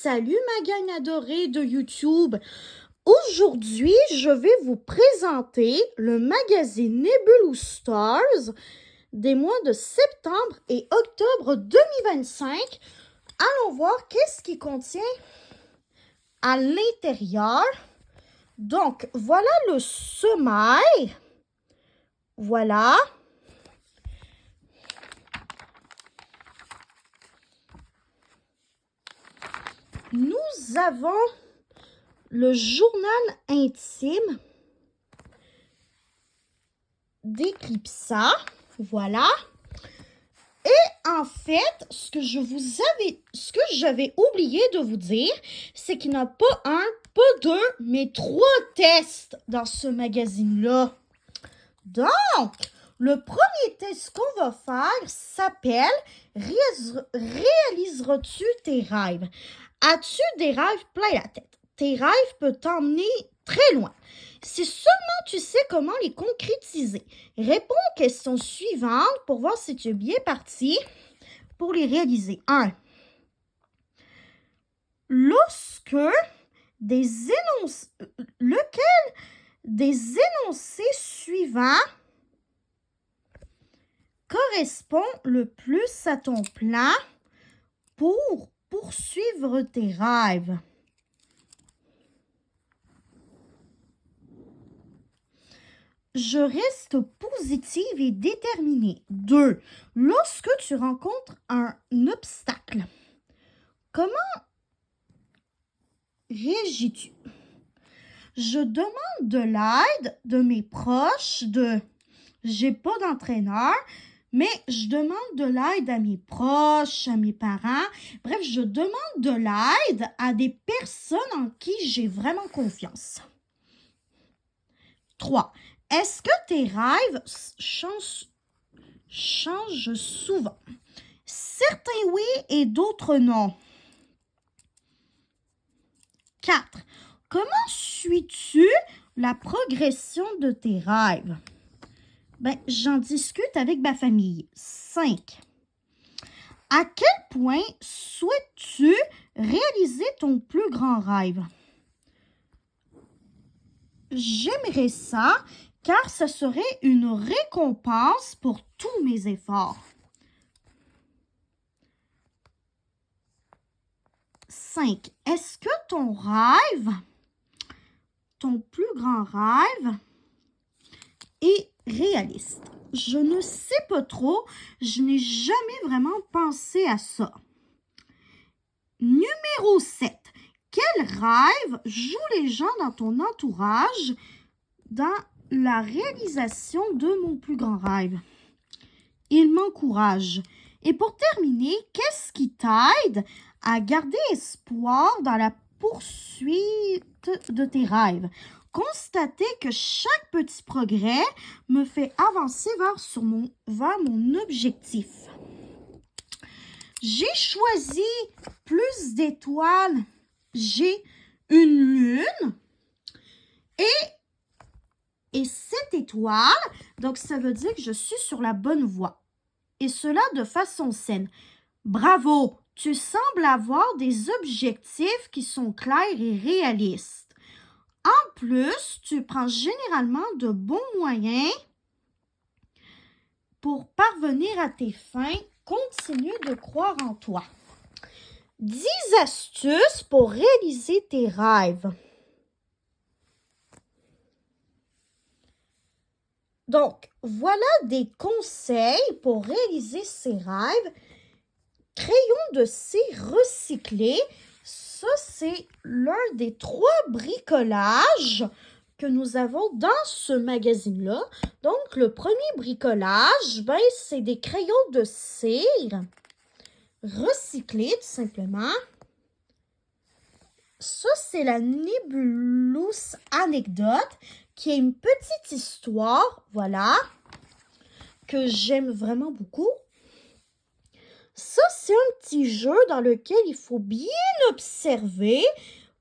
Salut ma gang adorée de YouTube. Aujourd'hui, je vais vous présenter le magazine Nebulous Stars des mois de septembre et octobre 2025. Allons voir qu'est-ce qui contient à l'intérieur. Donc, voilà le sommaire. Voilà. Nous avons le journal intime d'Eclipsa. Voilà. Et en fait, ce que j'avais oublié de vous dire, c'est qu'il n'y a pas un, pas deux, mais 3 tests dans ce magazine-là. Donc, le premier test qu'on va faire s'appelle « Réaliseras-tu tes rêves? As-tu des rêves plein la tête? Tes rêves peuvent t'emmener très loin. Si seulement tu sais comment les concrétiser. Réponds aux questions suivantes pour voir si tu es bien parti pour les réaliser. 1. Lequel des énoncés suivants correspond le plus à ton plan pour poursuivre tes rêves? Je reste positive et déterminée. 2. Lorsque tu rencontres un obstacle, comment réagis-tu? Je demande de l'aide de mes proches, j'ai pas d'entraîneur, mais je demande de l'aide à mes proches, à mes parents. Bref, je demande de l'aide à des personnes en qui j'ai vraiment confiance. 3. Est-ce que tes rêves changent souvent? Certains oui et d'autres non. 4. Comment suis-tu la progression de tes rêves? J'en discute avec ma famille. 5. À quel point souhaites-tu réaliser ton plus grand rêve? J'aimerais ça, car ce serait une récompense pour tous mes efforts. 5. Est-ce que ton rêve, ton plus grand rêve, est réaliste? Je ne sais pas trop, je n'ai jamais vraiment pensé à ça. Numéro 7. Quel rêve jouent les gens dans ton entourage dans la réalisation de mon plus grand rêve? Ils m'encouragent. Et pour terminer, qu'est-ce qui t'aide à garder espoir dans la poursuite de tes rêves? Constatez que chaque petit progrès me fait avancer vers mon objectif. J'ai choisi plus d'étoiles. J'ai une lune et 7 étoiles. Donc, ça veut dire que je suis sur la bonne voie. Et cela de façon saine. Bravo! Tu sembles avoir des objectifs qui sont clairs et réalistes. En plus, tu prends généralement de bons moyens pour parvenir à tes fins. Continue de croire en toi. 10 astuces pour réaliser tes rêves. Donc, voilà des conseils pour réaliser ses rêves. Crayon de cire recyclé. Ça, c'est l'un des 3 bricolages que nous avons dans ce magazine-là. Donc, le premier bricolage, c'est des crayons de cire recyclés, tout simplement. Ça, c'est la Nebulous Anecdote, qui est une petite histoire, voilà, que j'aime vraiment beaucoup. Ça, c'est un petit jeu dans lequel il faut bien observer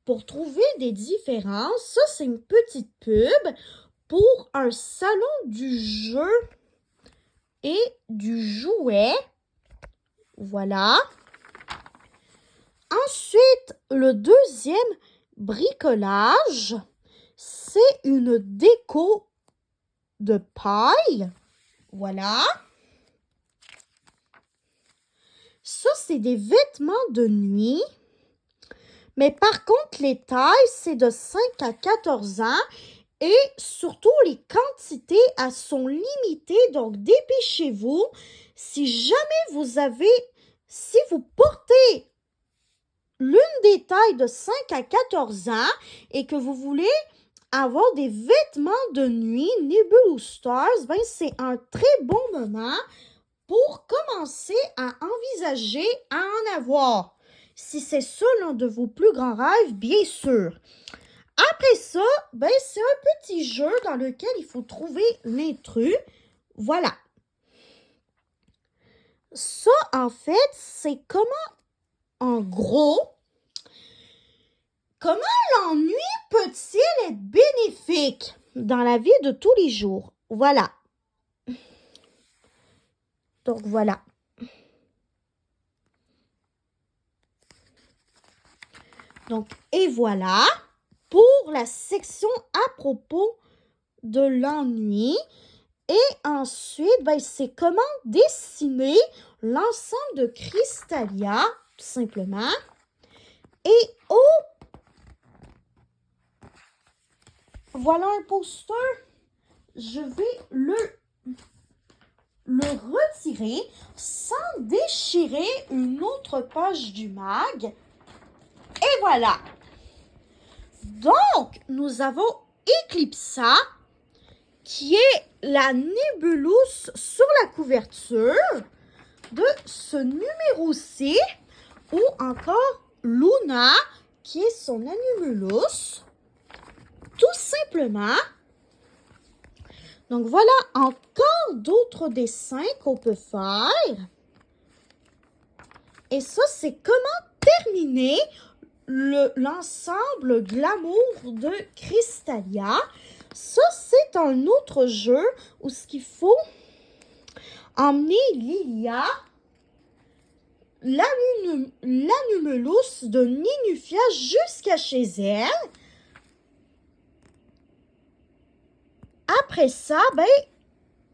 pour trouver des différences. Ça, c'est une petite pub pour un salon du jeu et du jouet. Voilà. Ensuite, le deuxième bricolage, c'est une déco de paille. Voilà. Ça, c'est des vêtements de nuit. Mais par contre, les tailles, c'est de 5 à 14 ans. Et surtout, les quantités, elles sont limitées. Donc, dépêchez-vous. Si vous portez l'une des tailles de 5 à 14 ans et que vous voulez avoir des vêtements de nuit Nebulous Stars, ben c'est un très bon moment pour commencer à envisager à en avoir. Si c'est ça l'un de vos plus grands rêves, bien sûr. Après ça, ben c'est un petit jeu dans lequel il faut trouver l'intrus. Voilà. Ça, en fait, c'est comment, en gros, comment l'ennui peut-il être bénéfique dans la vie de tous les jours? Voilà. Donc, voilà. Donc, et voilà pour la section à propos de l'ennui. Et ensuite, ben, c'est comment dessiner l'ensemble de Crystalia, tout simplement. Et voilà un poster. Je vais le retirer sans déchirer une autre page du mag. Et voilà. Donc, nous avons Eclipsa, qui est la nébuleuse sur la couverture de ce numéro-ci, ou encore Luna, qui est son animulus, tout simplement. Donc, voilà encore d'autres dessins qu'on peut faire. Et ça, c'est comment terminer l'ensemble glamour de Crystalia. Ça, c'est un autre jeu où ce qu'il faut emmener Lilia, l'anumulus de Ninufia jusqu'à chez elle. Après ça, ben,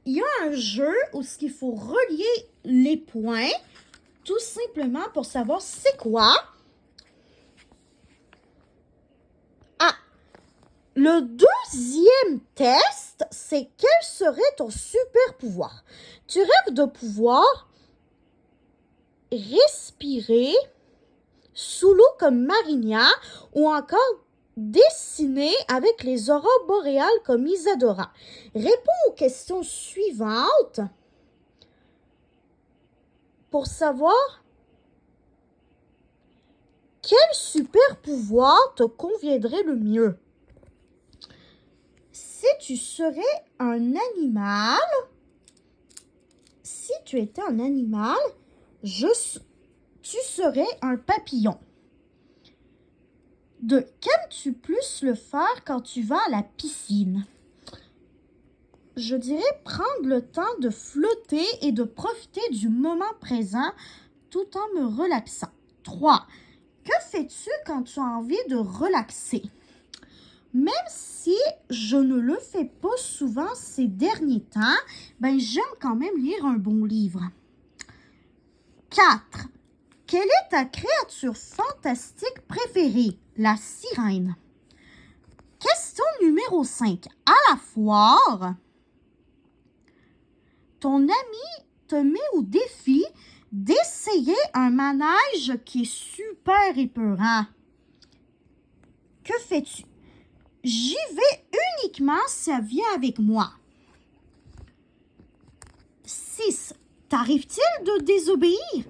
il y a un jeu où ce qu'il faut relier les points, tout simplement pour savoir c'est quoi. Ah, le deuxième test, c'est quel serait ton super pouvoir? Tu rêves de pouvoir respirer sous l'eau comme Marinia ou encore dessiner avec les aurores boréales comme Isadora. Réponds aux questions suivantes pour savoir quel super pouvoir te conviendrait le mieux. Si tu serais un animal, si tu étais un animal, tu serais un papillon. Qu'aimes-tu plus le faire quand tu vas à la piscine? Je dirais prendre le temps de flotter et de profiter du moment présent tout en me relaxant. 3. Que fais-tu quand tu as envie de relaxer? Même si je ne le fais pas souvent ces derniers temps, ben j'aime quand même lire un bon livre. 4. Quelle est ta créature fantastique préférée? La sirène. Question numéro 5. À la foire, ton ami te met au défi d'essayer un manège qui est super épeurant. Que fais-tu? J'y vais uniquement si ça vient avec moi. 6. T'arrive-t-il de désobéir?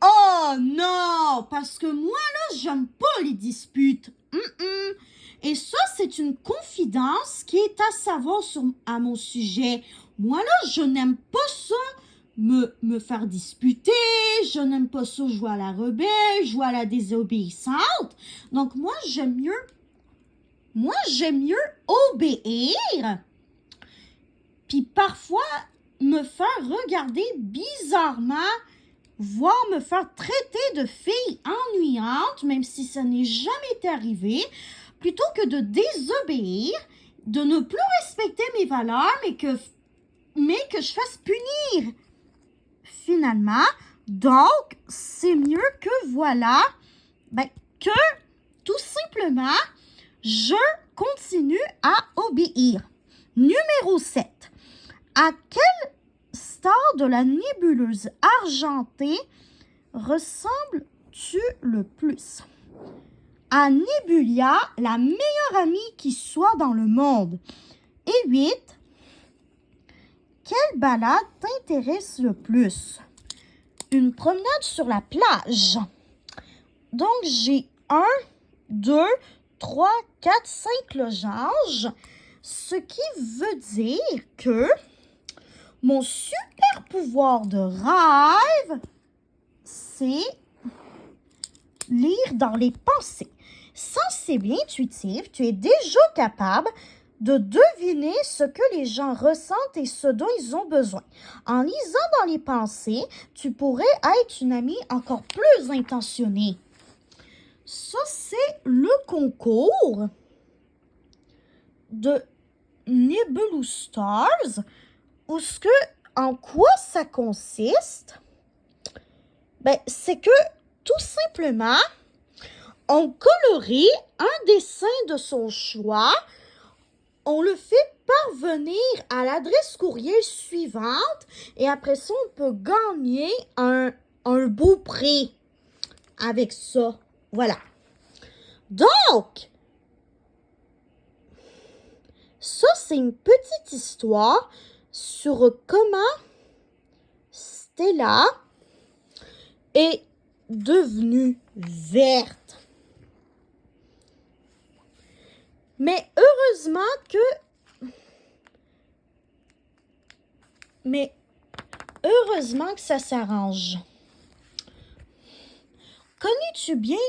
Oh non, parce que moi, là, j'aime pas les disputes. Et ça, c'est une confidence qui est à savoir à mon sujet. Moi, là, je n'aime pas ça, me faire disputer. Je n'aime pas ça jouer à la rebelle, jouer à la désobéissante. Donc, moi, j'aime mieux obéir. Puis parfois, me faire regarder bizarrement. voir me faire traiter de fille ennuyante, même si ça n'est jamais arrivé, plutôt que de désobéir, de ne plus respecter mes valeurs, mais que je fasse punir. Finalement, donc, c'est mieux que voilà, que tout simplement, je continue à obéir. Numéro 7. À quelle star de la nébuleuse argentée ressembles-tu le plus? À Nébulia, la meilleure amie qui soit dans le monde. Et 8. Quelle balade t'intéresse le plus? Une promenade sur la plage. Donc, j'ai 1, 2, 3, 4, 5 losanges, ce qui veut dire que mon super pouvoir de rêve, c'est lire dans les pensées. Sensible et intuitif, tu es déjà capable de deviner ce que les gens ressentent et ce dont ils ont besoin. En lisant dans les pensées, tu pourrais être une amie encore plus intentionnée. Ça, c'est le concours de Nebulous Stars. En quoi ça consiste? C'est que, tout simplement, on colorie un dessin de son choix, on le fait parvenir à l'adresse courriel suivante et après ça, on peut gagner un beau prix avec ça. Voilà. Donc, ça, c'est une petite histoire sur comment Stella est devenue verte. Mais heureusement que ça s'arrange. Connais-tu bien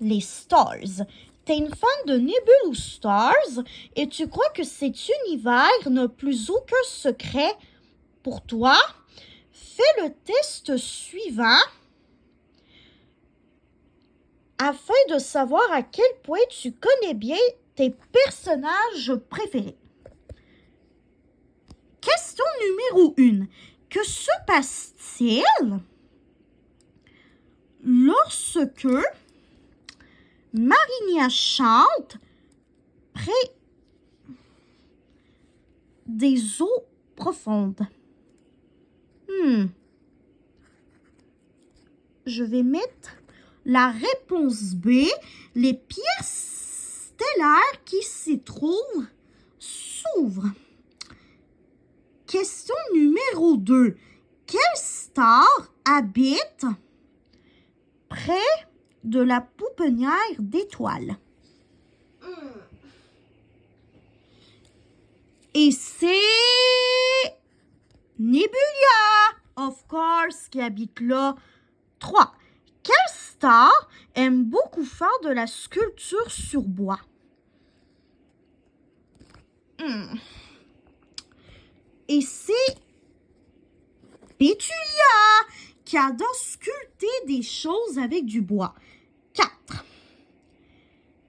les Stars? T'es une fan de Nebulous Stars et tu crois que cet univers n'a plus aucun secret pour toi? Fais le test suivant afin de savoir à quel point tu connais bien tes personnages préférés. Question numéro 1. Que se passe-t-il lorsque Marinia chante près des eaux profondes? Je vais mettre la réponse B. Les pièces stellaires qui s'y trouvent s'ouvrent. Question numéro 2. Quelle star habite près de la pouponnière d'étoiles? Et c'est Nebulia, of course, qui habite là. 3. Quelle star aime beaucoup faire de la sculpture sur bois? Et c'est Pétulia, qui adore sculpter des choses avec du bois. 4.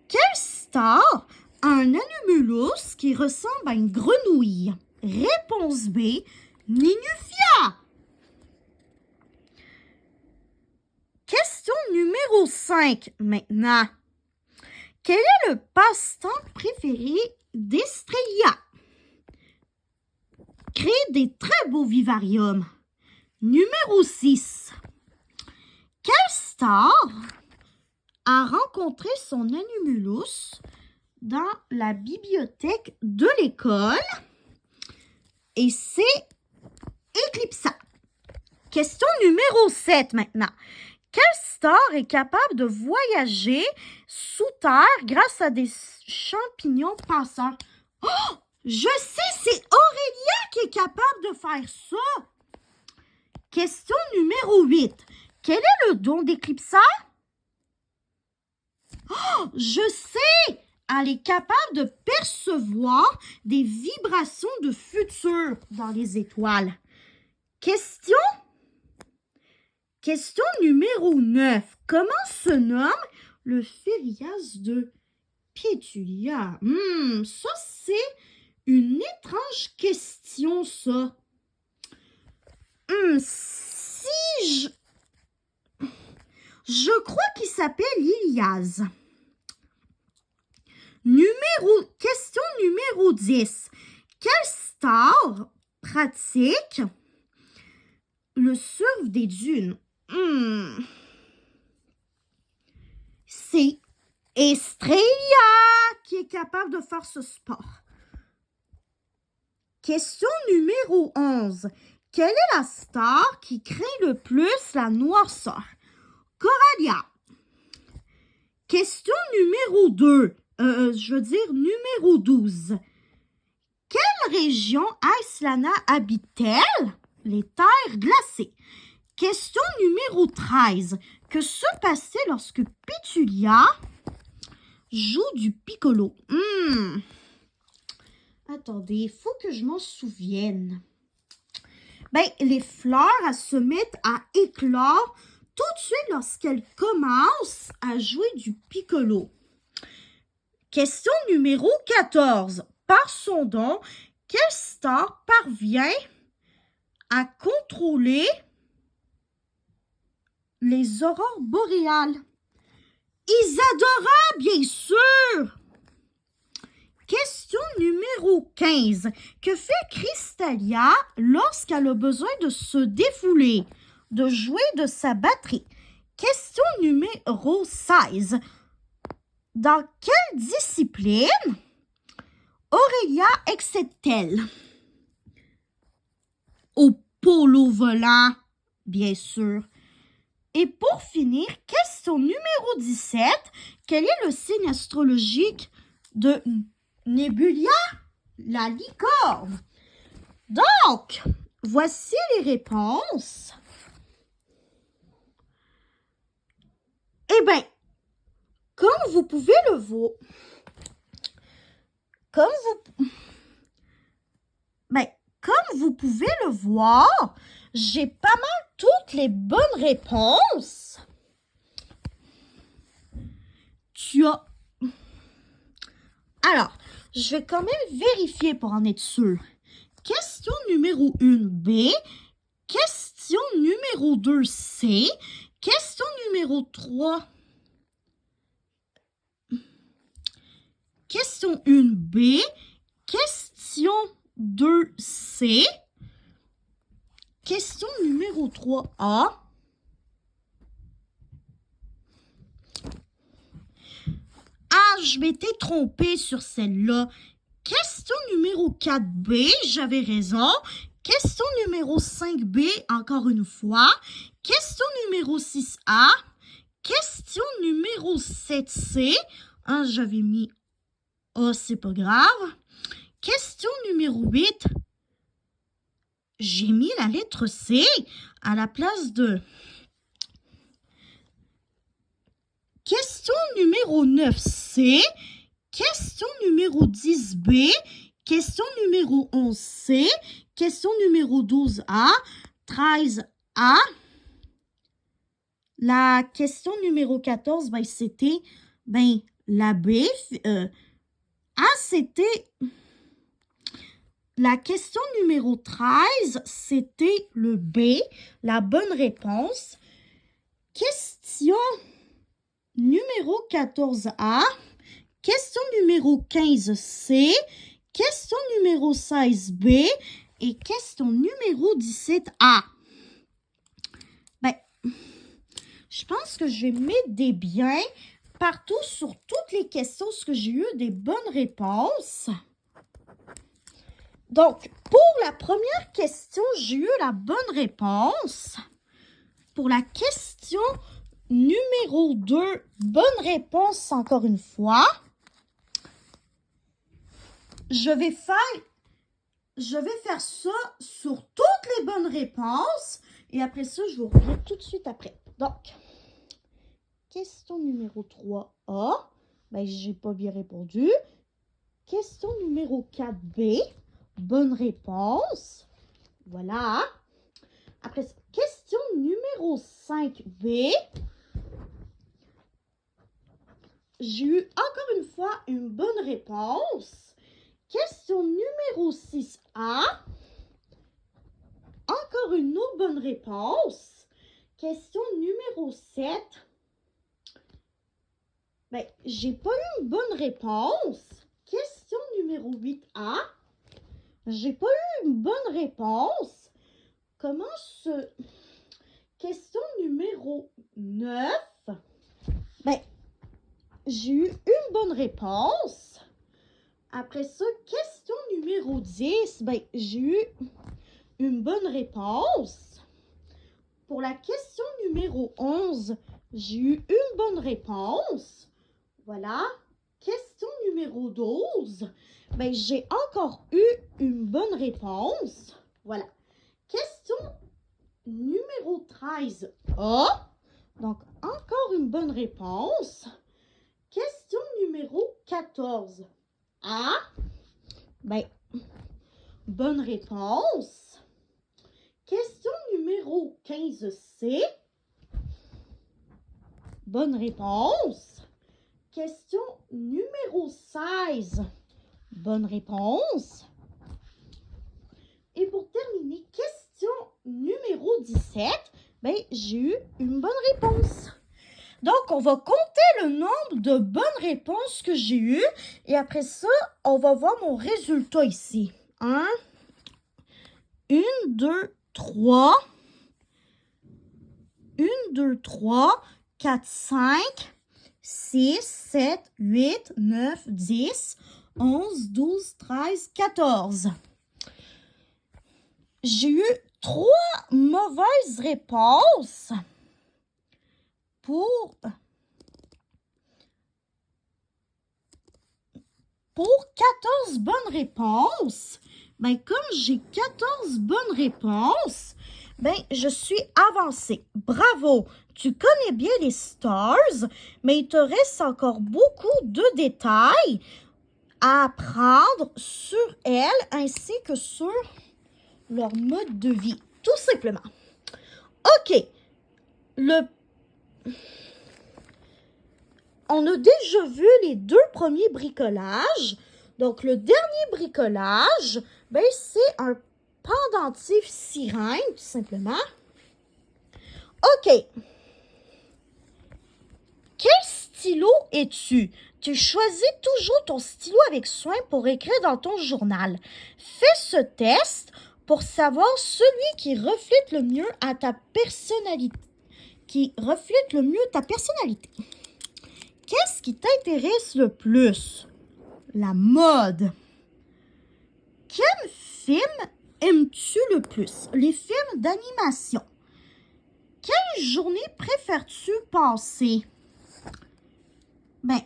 Quelle star a un animulus qui ressemble à une grenouille? Réponse B, Ninufia. Question numéro 5 maintenant. Quel est le passe-temps préféré d'Estrella? Créer des très beaux vivariums. Numéro 6. Quelle star a rencontré son animulus dans la bibliothèque de l'école? Et c'est Eclipsa. Question numéro 7 maintenant. Quelle star est capable de voyager sous terre grâce à des champignons passeurs? Oh! Je sais, c'est Aurélia qui est capable de faire ça. Question numéro 8. Quel est le don d'Eclipsa? Oh, je sais! Elle est capable de percevoir des vibrations de futur dans les étoiles. Question Question numéro 9. Comment se nomme le Phérias de Pétulia? Ça, c'est une étrange question, ça. Si je crois qu'il s'appelle Ilias. Question numéro 10. Quelle star pratique le surf des dunes? C'est Estrella qui est capable de faire ce sport. Question numéro 11. Quelle est la star qui craint le plus la noirceur? Coralia. Question numéro 2. Numéro 12. Quelle région Aislana habite-t-elle? Les terres glacées. Question numéro 13. Que se passe-t-il lorsque Pétulia joue du piccolo? Attendez, il faut que je m'en souvienne. Les fleurs, elles se mettent à éclore tout de suite lorsqu'elles commencent à jouer du piccolo. Question numéro 14. Par son don, quelle star parvient à contrôler les aurores boréales? Isadora, bien sûr! Question numéro 15. Que fait Crystalia lorsqu'elle a besoin de se défouler, de jouer de sa batterie? Question numéro 16. Dans quelle discipline Aurélia excelle-t-elle? Au polo volant, bien sûr. Et pour finir, question numéro 17. Quel est le signe astrologique de Nébulia? La licorne. Donc, voici les réponses. Comme vous pouvez le voir, j'ai pas mal toutes les bonnes réponses. Alors, je vais quand même vérifier pour en être sûr. Question numéro 1, B. Question numéro 2, C. Question numéro 3. Question 1, B. Question 2, C. Question numéro 3, A. Je m'étais trompée sur celle-là. Question numéro 4B, j'avais raison. Question numéro 5B, encore une fois. Question numéro 6A. Question numéro 7C. J'avais mis A, c'est pas grave. Question numéro 8. J'ai mis la lettre C à la place de... Question numéro 9C, question numéro 10B, question numéro 11C, question numéro 12A, 13A. La question numéro 14, c'était la B. C'était... La question numéro 13, c'était le B, la bonne réponse. Question numéro 14A, question numéro 15C, question numéro 16B et question numéro 17A. Je pense que je vais mettre des biens partout sur toutes les questions parce que j'ai eu des bonnes réponses. Donc, pour la première question, j'ai eu la bonne réponse. Pour la question numéro 2, bonne réponse encore une fois. Je vais faire ça sur toutes les bonnes réponses. Et après ça, je vous reviens tout de suite après. Donc, question numéro 3A. J'ai pas bien répondu. Question numéro 4B. Bonne réponse. Voilà. Après, question numéro numéro 5B. J'ai eu encore une fois une bonne réponse. Question numéro 6A. Encore une autre bonne réponse. Question numéro 7. Ben, j'ai pas eu une bonne réponse. Question numéro 8A. J'ai pas eu une bonne réponse. Comment se... Question numéro 9. Ben, j'ai eu une bonne réponse. Après ça, question numéro 10. Ben, j'ai eu une bonne réponse. Pour la question numéro 11, j'ai eu une bonne réponse. Voilà. Question numéro 12. Ben, j'ai encore eu une bonne réponse. Voilà. Question numéro 13A. Donc, encore une bonne réponse. Question numéro 14A. Ben, bonne réponse. Question numéro 15C. Bonne réponse. Question numéro 16. Bonne réponse. Et pour terminer, question numéro 17. Ben, j'ai eu une bonne réponse. Donc, on va compter le nombre de bonnes réponses que j'ai eues. Et après ça, on va voir mon résultat ici. 1, 2, 3. 1, 2, 3, 4, 5, 6, 7, 8, 9, 10, 11, 12, 13, 14. J'ai eu 3 mauvaises réponses pour 14 bonnes réponses. Ben, comme j'ai 14 bonnes réponses, ben, je suis avancée. Bravo! Tu connais bien les stars, mais il te reste encore beaucoup de détails à apprendre sur elles ainsi que sur leur mode de vie, tout simplement. OK. On a déjà vu les 2 premiers bricolages. Donc, le dernier bricolage, ben, c'est un pendentif sirène, tout simplement. OK. Quel stylo es-tu? Tu choisis toujours ton stylo avec soin pour écrire dans ton journal. Fais ce test pour savoir celui qui reflète le mieux à ta personnalité. Qu'est-ce qui t'intéresse le plus? La mode. Quel film aimes-tu le plus? Les films d'animation. Quelle journée préfères-tu passer? Ben,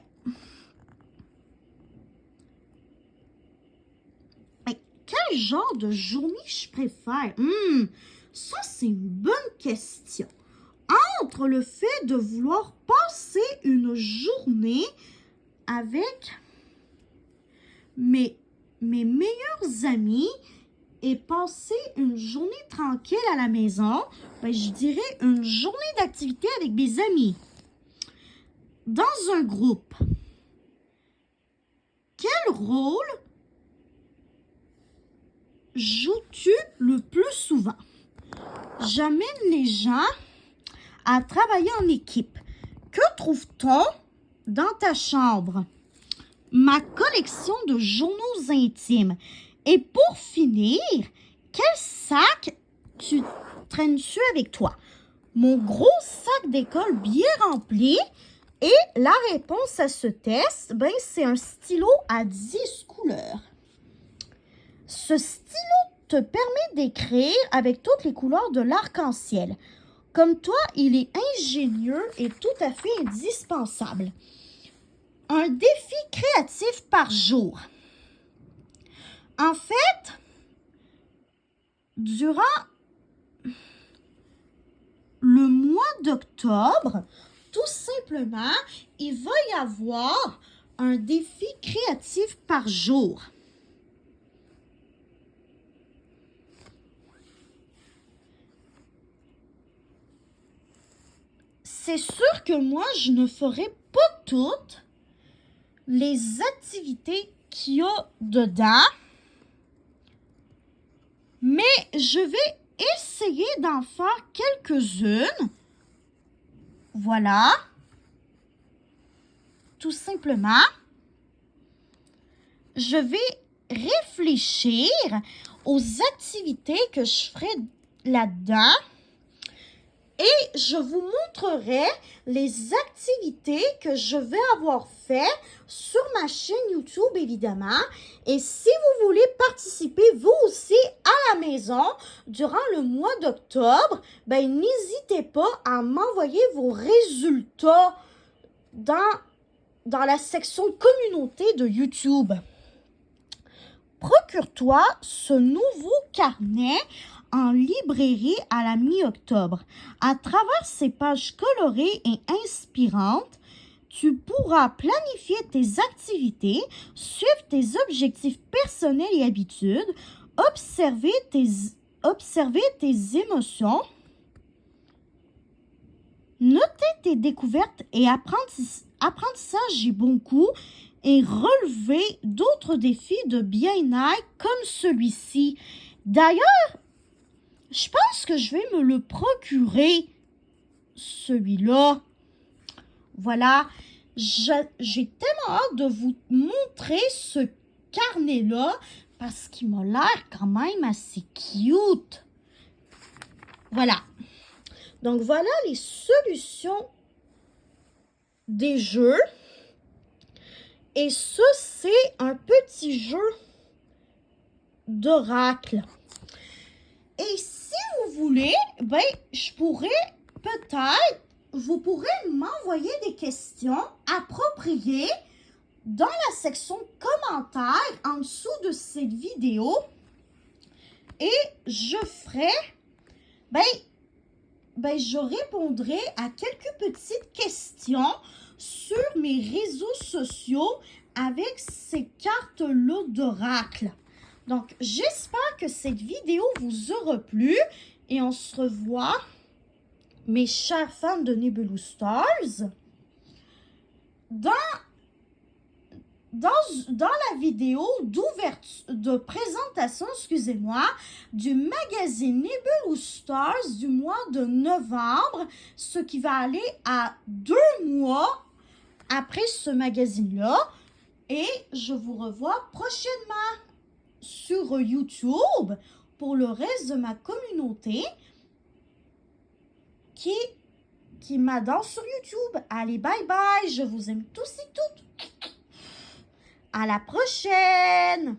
quel genre de journée je préfère? Ça, c'est une bonne question. Entre le fait de vouloir passer une journée avec mes meilleurs amis et passer une journée tranquille à la maison, ben, je dirais une journée d'activité avec mes amis. Dans un groupe, quel rôle joues-tu le plus souvent? J'amène les gens à travailler en équipe. Que trouve-t-on dans ta chambre? Ma collection de journaux intimes. Et pour finir, quel sac tu traînes-tu avec toi? Mon gros sac d'école bien rempli. Et la réponse à ce test, ben, c'est un stylo à 10 couleurs. Ce stylo te permet d'écrire avec toutes les couleurs de l'arc-en-ciel. Comme toi, il est ingénieux et tout à fait indispensable. Un défi créatif par jour. En fait, durant le mois d'octobre, tout simplement, il va y avoir un défi créatif par jour. c'est sûr que moi, je ne ferai pas toutes les activités qu'il y a dedans, mais je vais essayer d'en faire quelques-unes. Voilà. Tout simplement. Je vais réfléchir aux activités que je ferai là-dedans et je vous montrerai les activités que je vais avoir fait sur ma chaîne YouTube, évidemment. Et si vous voulez participer, vous aussi, à la maison, durant le mois d'octobre, ben, n'hésitez pas à m'envoyer vos résultats dans la section communauté de YouTube. Procure-toi ce nouveau carnet en librairie à la mi-octobre. À travers ces pages colorées et inspirantes, tu pourras planifier tes activités, suivre tes objectifs personnels et habitudes, observer tes émotions, noter tes découvertes et apprentissage et bon coup, et relever d'autres défis de bien-être comme celui-ci. D'ailleurs, je pense que je vais me le procurer, celui-là. Voilà, j'ai tellement hâte de vous montrer ce carnet-là parce qu'il m'a l'air quand même assez cute. Voilà. Donc, voilà les solutions des jeux. Et ça, c'est un petit jeu d'oracle. Et si vous voulez, ben, vous pourrez m'envoyer des questions appropriées dans la section commentaires en dessous de cette vidéo. Et je ferai, je répondrai à quelques petites questions sur mes réseaux sociaux avec ces cartes-là d'oracle. Donc, j'espère que cette vidéo vous aura plu et on se revoit, mes chers fans de Nebulous Stars, dans la vidéo de présentation, du magazine Nebulous Stars du mois de novembre, ce qui va aller à 2 mois après ce magazine-là. Et je vous revois prochainement sur YouTube pour le reste de ma communauté qui m'adore sur YouTube. Allez, bye bye, je vous aime tous et toutes. À la prochaine!